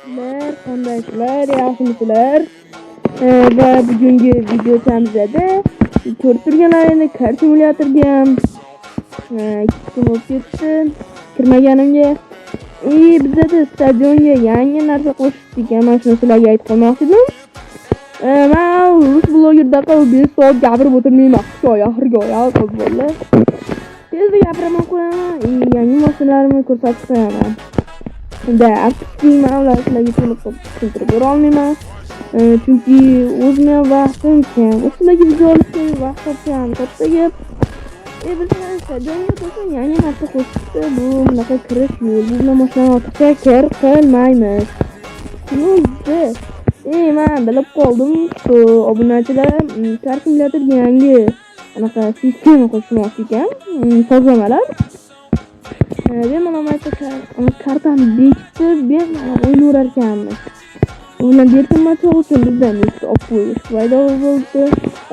Sizlar qandaysizlar? Yaxshimisizlar? Va bugungi video chamizada ko'rib turganlaringizni kar simulyatorga ikki kun bo'lib ketdi kirmaganimga. Bizada stadionga yangi narsa qo'shdik ekan. Mana shuni sizlarga aytib qo'ymoqchi edim. Men rus blogerdaqa 5 soat gapirib o'tirmayman. Hikoya qilib tezda gapiraman qo'yaman. Yangi mashinalarni ko'rsatib qo'yaman. Afsuski men ularga to'liq tushuntirib bera olmayman. Chunki o'zimga vaqtim kam. Sizlarga video olishga vaqtim kam. Katta gap. Bizlar stadionga qo'shib yangi narsa qo'shibdi. Bu bunaqa kirish yo'l. Biz mashina ortiqcha kir qilmaymiz. Men bilib qoldim. Obunachilar kar simulyatorga yangi anaqa sistema qo'shmoqchi ekan. Sozlamalar. Bemalol kartani bekitib, bemalol o'ynaverar ekanmiz. Undan berkinmachi uchun bizdan ikkita olib qo'yish foyda bo'ldi.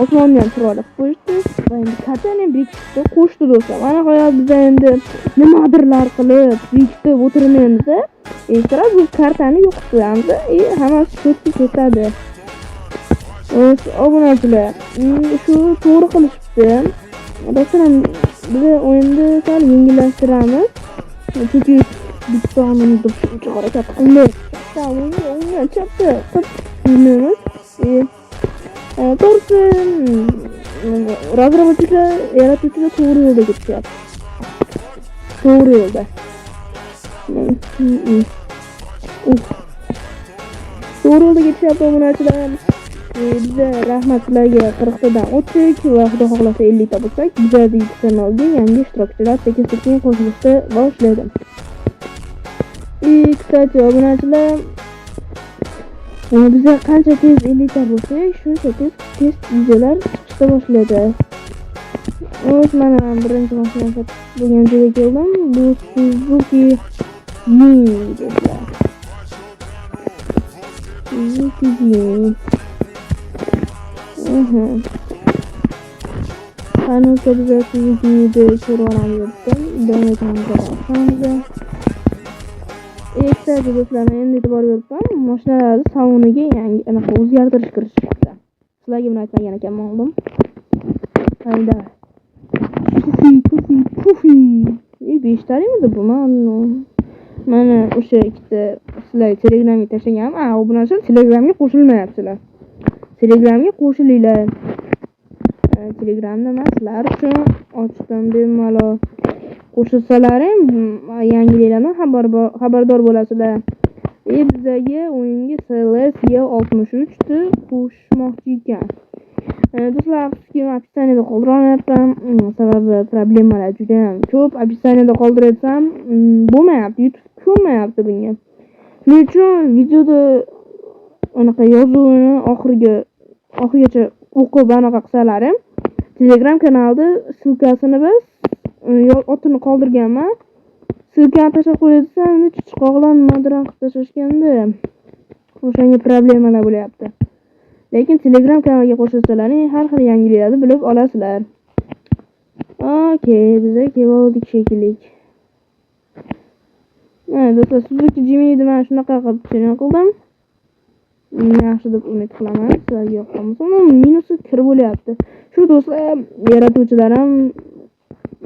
Osmonni ham chiroyli qilib qo'yishdi. Va endi kartani bekitib qo'shdi do'stlar. Mana qo'yadi biz endi nimadirlar qilib bekitib o'tirmaymiz. Sira bu kartani yo'qib qo'yamiz. Hammasi cho'tga ketadi. Obunachilar, shu to'g'ri qilishibdi. Masalan, biz o'yinni sal yengillashtiramiz. Chunki bitta o'yinni uncha harakat qilmaymiz. O'yinga chapda qilmaymiz. To'g'risi, razработчиклар yaratuvchilar to'g'ri yo'lda ketyapti. To'g'ri yo'lda. To'g'ri yo'lda ketyapti obunachilar. Bizda rahmat sizlarga 40 tadan o'tdik va xudo xohlasa 50 ta bo'lsak, bizning kanalga yangi ishtirokchilar sekin-sekin qo'shilishni boshlaydi. Kстати, obunachilar, bizda qancha tez 50 ta bo'lsak, shuncha tez videolar chiqishni boshlaydi. Mana birinchi mashina sotib bo'lgan joyga keldim. Bu Suzuki do'stlar. Suzuki Hanuzda biza Suzuki'ni ko'rib olamiz. Kстати, do'stlar, men endi e'tibor beribman. Mashinalarni saloniga yangi anaqa o'zgartirish kirishmoqda. Sizlarga buni aytmagan ekanman oldin. Hayda. Pufi. 5 tarimidi bu? Mana o'sha ikkita sizlarga Telegramga tashlaganman. Obunachilar Telegramga qo'shilmayapsizlar. Telegramga qo'shilinglar. Telegramda men sizlar uchun ochdim, bemalol qo'shilsalaring yangiliklardan xabardor bo'lasizlar. Bizdagi o'yinga CLS-63 ni qo'shmoqchi ekan. Do'stlar, afsuski men opisaniyada qoldira olmayapman. Sababi problemalar juda ham ko'p. Opisaniyada qoldiratsam bo'lmayapti, YouTube ko'rmayapti bunga. Shuning uchun videoda anaqa yozuvni oxirigacha o'qib anaqa qilsalarim, Telegram kanalida silkasini biz otini qoldirganman. Silkani tashlab qo'yatsam, chiqoqlar nimadir qilib tashlashganda o'shanga problemalar bo'lyapti. Lekin Telegram kanaliga qo'shilsalaring, har xil yangiliklarni bilib olasizlar. Bizga keldik shekilli. Do'stlar, Suzuki Jimny'ni men shunaqa qilib tushungan qildim. Yaxshi deb umid qilaman. Sizlarga yoqqan bo'lsa, minusi kir bo'lyapti. Shu do'stlar, yaratuvchilar ham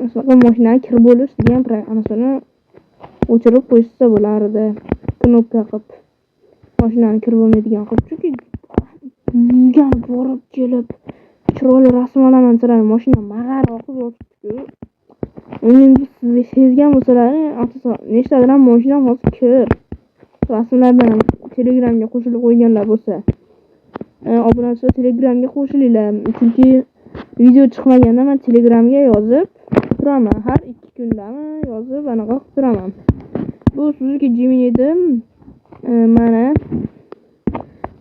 masalan mashinaga kir bo'lish degan anasini o'chirib qo'yishsa bo'lardi. Knopka qilib mashinani kir bo'lmaydigan qilib, chunki uyga borib kelib chiroyli rasm olaman sizlar, mashina mag'ar oqib yotibdi-ku. Endi siz sezgan bo'lsalaring, nechtadir ham mashina hozir kir. Rasmlardan Telegramga qo'shilib qo'yganlar bo'lsa, obunachilar Telegramga qo'shilinglar. Chunki video chiqmaganda men Telegramga yozib turaman. Har 2 kundami yozib anaqa qilib turaman. Bu Suzuki Jimny'da mana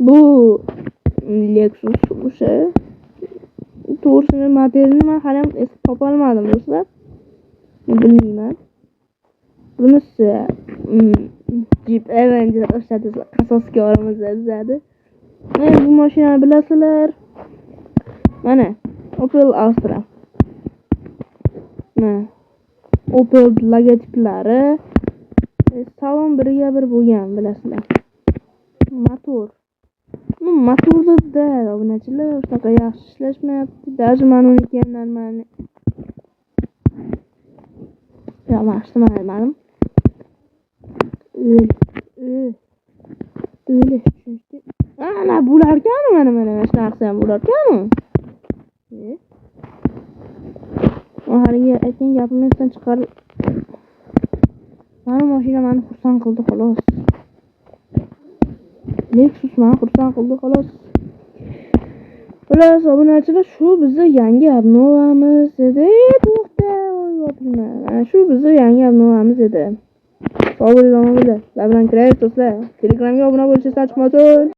bu Lexus o'sha to'g'risini modelini men hali ham eslab topa olmadim do'stlar. Bilmayman. Bunisi Jeep Avenger o'shadi qasosga oramizda bizadi. Bu mashinani bilasizlar. Mana Opel Astra. Opel logotiplari salon biriga bir bo'lgan, bilasizlar. motor. Motorda obunachilar shunaqa yaxshi ishlashmayapti. Даже mana uniki ham normalniy. Ya yaxshi ma'lum. Öyle. Ana bularkan mana shu narsa ham bularkan. Haligi aytgan gapimni esdan chiqarib. Mana mashina meni xursand qildi xolos. Lexus meni xursand qildi xolos. Xolos obunachilar shu bizning yangi obnovamiz edi. To'xta, mana shu bizning yangi obnovamiz edi. Sog' bo'ling, labdan kiraysiz do'stlar. Telegramga obuna bo'lishingizdan chiqmasin.